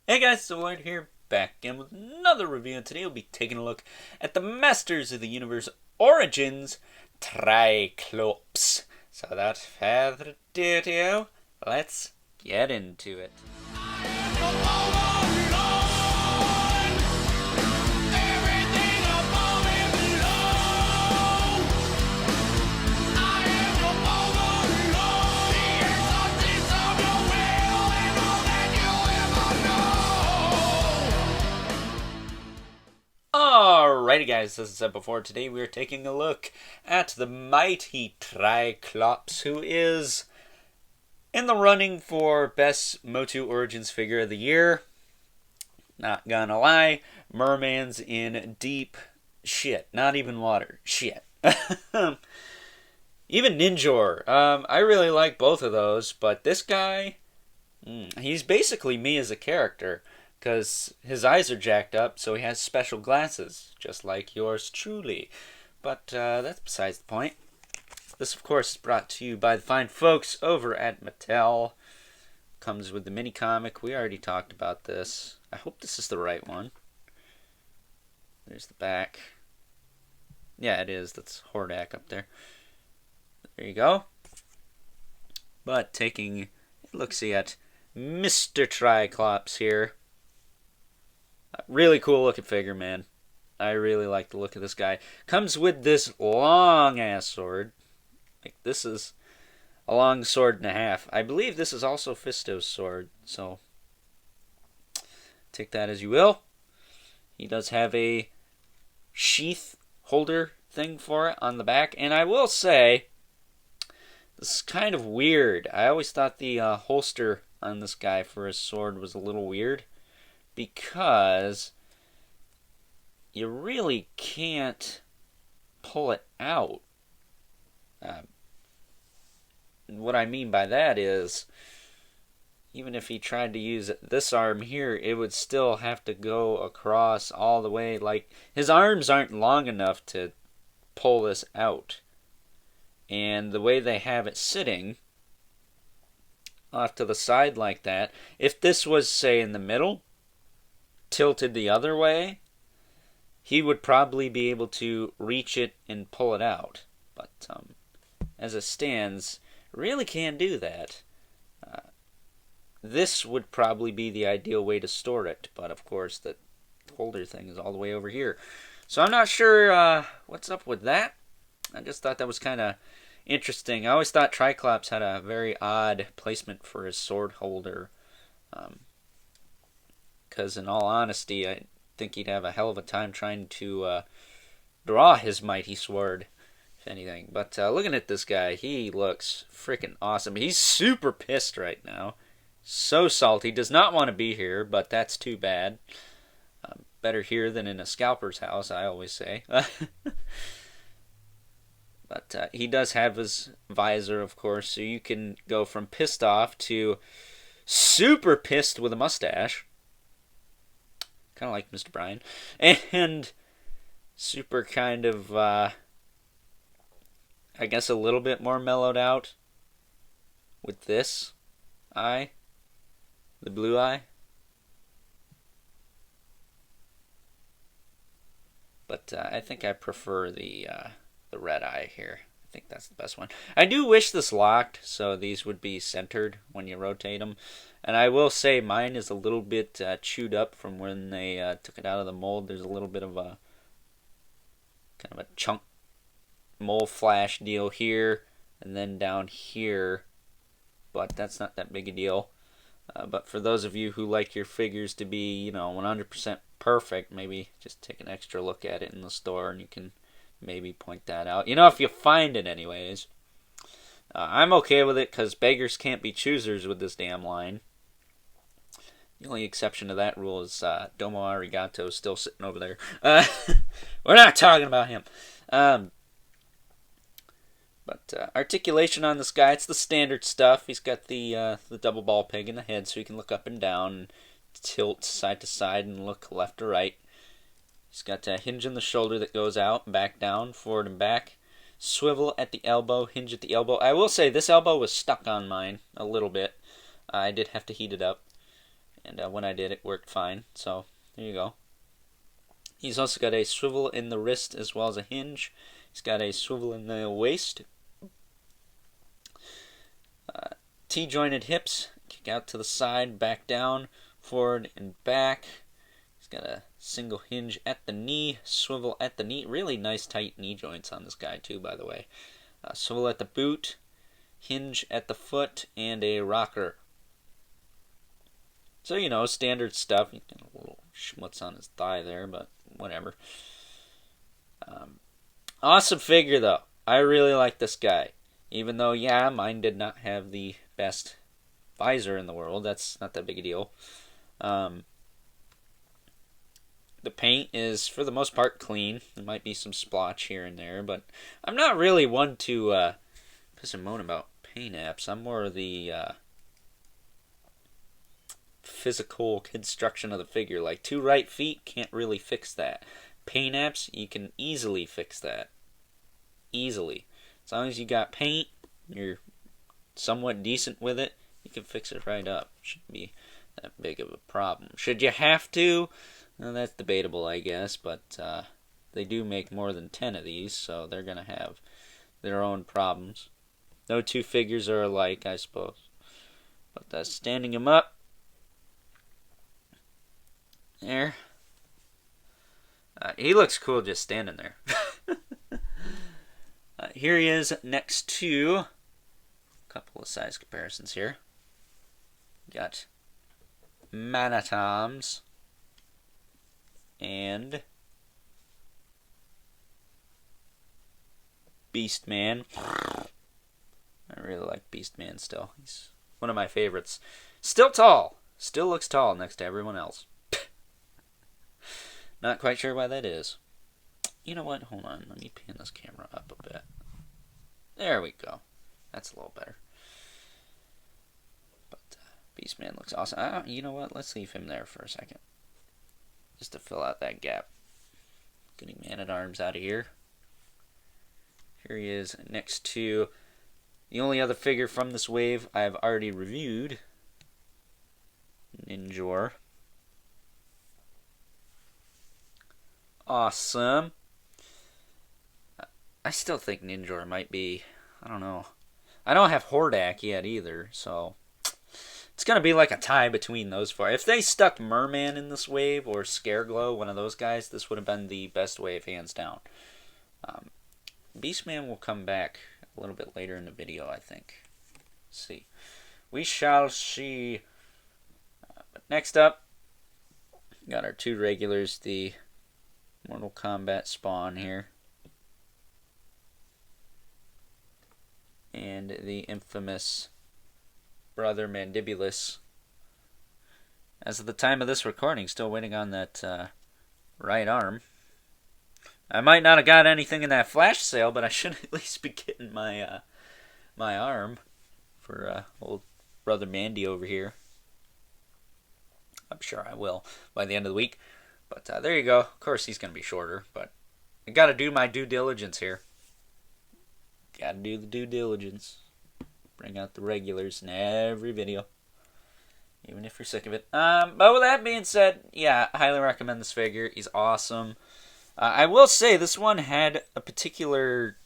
Hey guys, so Lloyd here, back again with another review, and today we'll be taking a look at the Masters of the Universe Origins Tri-Klops. So without further ado, let's get into it. Alrighty guys, as I said before, today we are taking a look at the mighty Tri-Klops, who is in the running for Best MOTU Origins Figure of the Year. Not gonna lie, Merman's in deep shit. Not even water. Shit. Even Ninjor. I really like both of those, but this guy, he's basically me as a character. Because his eyes are jacked up, so he has special glasses, just like yours truly. But that's besides the point. This, of course, is brought to you by the fine folks over at Mattel. Comes with the mini comic. We already talked about this. I hope this is the right one. There's the back. Yeah, it is. That's Hordak up there. There you go. But taking a look-see at Mr. Tri-Klops here. Really cool looking figure, man. I really like the look of this guy. Comes with this long ass sword. Like, this is a long sword and a half. I believe this is also Fisto's sword, so take that as you will. He does have a sheath holder thing for it on the back, and I will say this is kind of weird. I always thought the holster on this guy for his sword was a little weird, because you really can't pull it out. What I mean by that is, even if he tried to use this arm here, it would still have to go across all the way. Like, his arms aren't long enough to pull this out. And the way they have it sitting off to the side like that, if this was, say, in the middle, tilted the other way, he would probably be able to reach it and pull it out. But as it stands, really can't do that. This would probably be the ideal way to store it, but of course the holder thing is all the way over here. So I'm not sure what's up with that. I just thought that was kind of interesting. I always thought Tri-Klops had a very odd placement for his sword holder. Because in all honesty, I think he'd have a hell of a time trying to draw his mighty sword, if anything. But looking at this guy, he looks freaking awesome. He's super pissed right now. So salty. Does not want to be here, but that's too bad. Better here than in a scalper's house, I always say. But he does have his visor, of course, so you can go from pissed off to super pissed with a mustache. Kind of like Mr. Bryan. And super kind of, I guess a little bit more mellowed out with this eye. The blue eye. But I think I prefer the red eye here. I think that's the best one. I do wish this locked, so these would be centered when you rotate them. And I will say mine is a little bit chewed up from when they took it out of the mold. There's a little bit of a kind of a chunk mold flash deal here, and then down here. But that's not that big a deal. But for those of you who like your figures to be, 100% perfect, maybe just take an extra look at it in the store, and you can maybe point that out. If you find it anyways. I'm okay with it because beggars can't be choosers with this damn line. The only exception to that rule is Domo Arigato still sitting over there. We're not talking about him. But articulation on this guy, it's the standard stuff. He's got the double ball peg in the head, so he can look up and down, and tilt side to side, and look left to right. He's got a hinge in the shoulder that goes out, back down, forward and back. Swivel at the elbow, hinge at the elbow. I will say this elbow was stuck on mine a little bit. I did have to heat it up. And when I did, it worked fine. So there you go. He's also got a swivel in the wrist as well as a hinge. He's got a swivel in the waist. T-jointed hips. Kick out to the side, back down, forward and back. He's got a single hinge at the knee, swivel at the knee. Really nice tight knee joints on this guy too, by the way. Swivel at the boot, hinge at the foot, and a rocker. So, you know, standard stuff. He's got a little schmutz on his thigh there, but whatever. Awesome figure, though. I really like this guy. Even though, yeah, mine did not have the best visor in the world. That's not that big a deal. The paint is, for the most part, clean. There might be some splotch here and there, but I'm not really one to piss and moan about paint apps. I'm more of the physical construction of the figure. Like, 2 right feet can't really fix that. Paint apps, you can easily fix that. Easily. As long as you got paint, you're somewhat decent with it, you can fix it right up. Shouldn't be that big of a problem. Should you have to? Well, that's debatable, I guess, but they do make more than 10 of these, so they're going to have their own problems. No 2 figures are alike, I suppose. But standing him up, there. He looks cool just standing there. Here he is next to a couple of size comparisons here. Got Manatoms and Beastman. I really like Beastman still. He's one of my favorites. Still tall. Still looks tall next to everyone else. Not quite sure why that is. You know what? Hold on. Let me pan this camera up a bit. There we go. That's a little better. But Beastman looks awesome. You know what? Let's leave him there for a second. Just to fill out that gap. Getting Man-at-Arms out of here. Here he is next to the only other figure from this wave I've already reviewed. Ninjor. Awesome. I still think Ninjor might be, I don't know. I don't have Hordak yet either, so it's going to be like a tie between those 4. If they stuck Merman in this wave or Scareglow, one of those guys, this would have been the best wave, hands down. Beastman will come back a little bit later in the video, I think. Let's see. We shall see. But next up, got our 2 regulars, the Mortal Kombat Spawn here. And the infamous Brother Mandibulus. As of the time of this recording, still waiting on that right arm. I might not have got anything in that flash sale, but I should at least be getting my my arm for old Brother Mandy over here. I'm sure I will by the end of the week. But there you go. Of course, he's going to be shorter, but I got to do my due diligence here. Got to do the due diligence. Bring out the regulars in every video, even if you're sick of it. But with that being said, yeah, I highly recommend this figure. He's awesome. I will say this one had a particular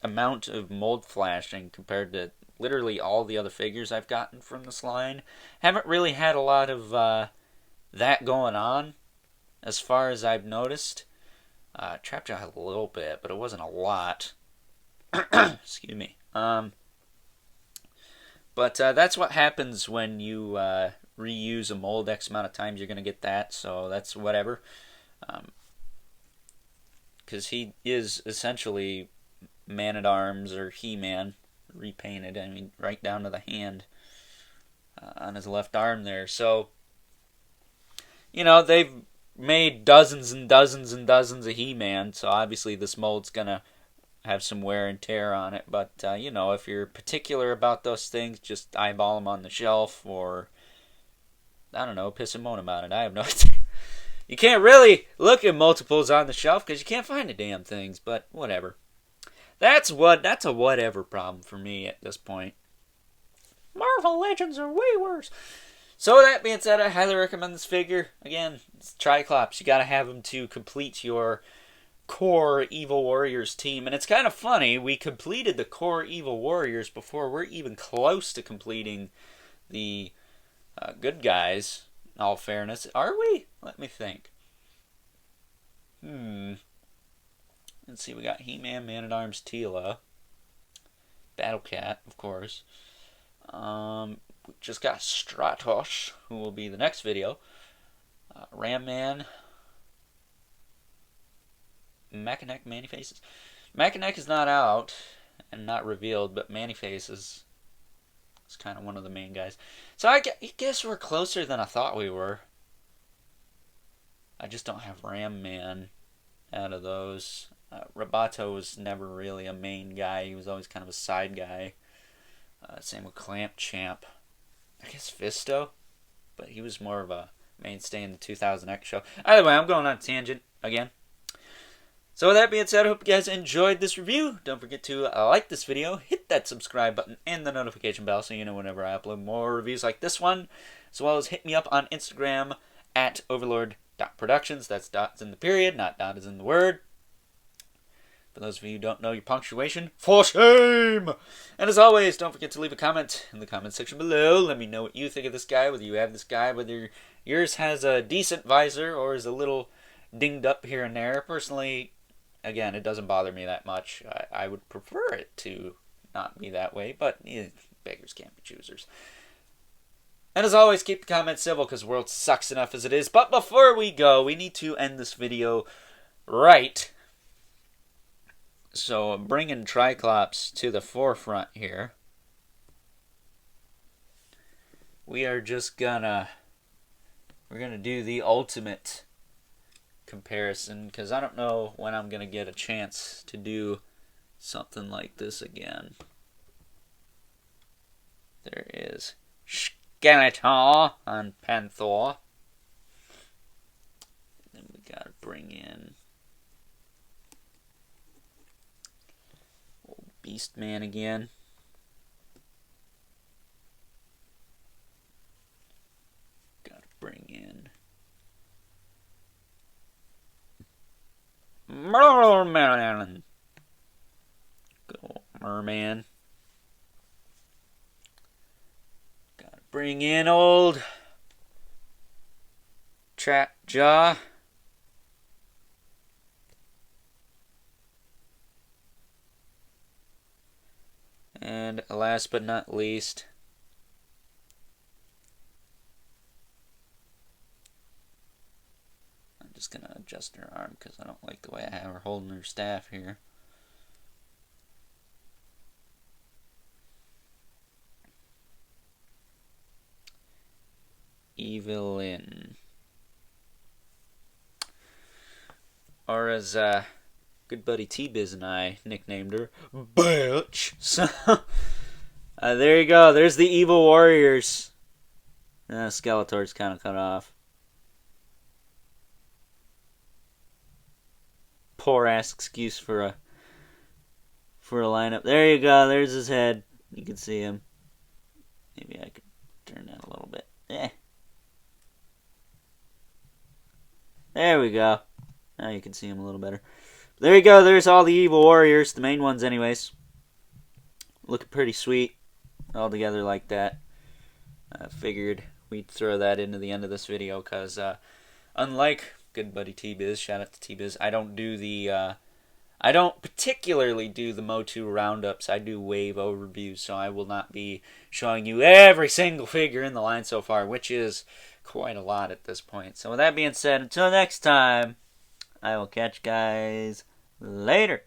amount of mold flashing compared to literally all the other figures I've gotten from this line. Haven't really had a lot of that going on, as far as I've noticed. Trapjaw had a little bit, but it wasn't a lot. Excuse me. But that's what happens when you reuse a mold X amount of times. You're going to get that, so that's whatever. Because he is essentially Man-at-Arms or He-Man repainted. I mean, right down to the hand on his left arm there. So, you know, they've made dozens and dozens and dozens of He-Man, so obviously this mold's going to have some wear and tear on it. But, you know, if you're particular about those things, just eyeball them on the shelf or, I don't know, piss and moan about it. I have no idea. You can't really look at multiples on the shelf because you can't find the damn things, but whatever. That's a whatever problem for me at this point. Marvel Legends are way worse. So with that being said, I highly recommend this figure. Again, it's Tri-Klops. You gotta have them to complete your core Evil Warriors team. And it's kind of funny, we completed the core Evil Warriors before we're even close to completing the good guys, in all fairness. Are we? Let me think. Let's see, we got He-Man, Man-at-Arms, Teela, Battle Cat, of course. We just got Stratos, who will be the next video. Ram Man, Mechaneck, Manny-Faces. Mechaneck is not out and not revealed, but Manny-Faces is kind of one of the main guys. So I guess we're closer than I thought we were. I just don't have Ram Man out of those. Roboto was never really a main guy. He was always kind of a side guy. Same with Clamp Champ. I guess Fisto, but he was more of a mainstay in the 2000X show. Either way, I'm going on a tangent again. So with that being said, I hope you guys enjoyed this review. Don't forget to like this video, hit that subscribe button, and the notification bell so you know whenever I upload more reviews like this one. As well as hit me up on Instagram at overlord.productions. That's dots in the period, not dot is in the word. For those of you who don't know your punctuation, for shame! And as always, don't forget to leave a comment in the comment section below. Let me know what you think of this guy, whether you have this guy, whether yours has a decent visor or is a little dinged up here and there. Personally, again, it doesn't bother me that much. I would prefer it to not be that way, but beggars can't be choosers. And as always, keep the comments civil because the world sucks enough as it is. But before we go, we need to end this video right. So I'm bringing Tri-Klops to the forefront here. We're gonna do the ultimate comparison because I don't know when I'm gonna get a chance to do something like this again. There is Skeletor on Panther. Then we gotta bring in Beast Man again. Gotta bring in Merman. Good old Merman. Gotta bring in old Trap Jaw. And last but not least, I'm just going to adjust her arm because I don't like the way I have her holding her staff here. Evelyn. Or as good buddy T-Biz and I nicknamed her, Bitch. So, there you go. There's the Evil Warriors. Skeletor's kind of cut off. Poor ass excuse for a lineup. There you go. There's his head. You can see him. Maybe I could turn that a little bit. There we go. Now you can see him a little better. There you go. There's all the Evil Warriors. The main ones anyways. Looking pretty sweet. All together like that. I figured we'd throw that into the end of this video because unlike good buddy T-Biz, shout out to T-Biz, I don't particularly do the MOTU roundups. I do wave overviews, so I will not be showing you every single figure in the line so far, which is quite a lot at this point. So with that being said, until next time, I will catch you guys later.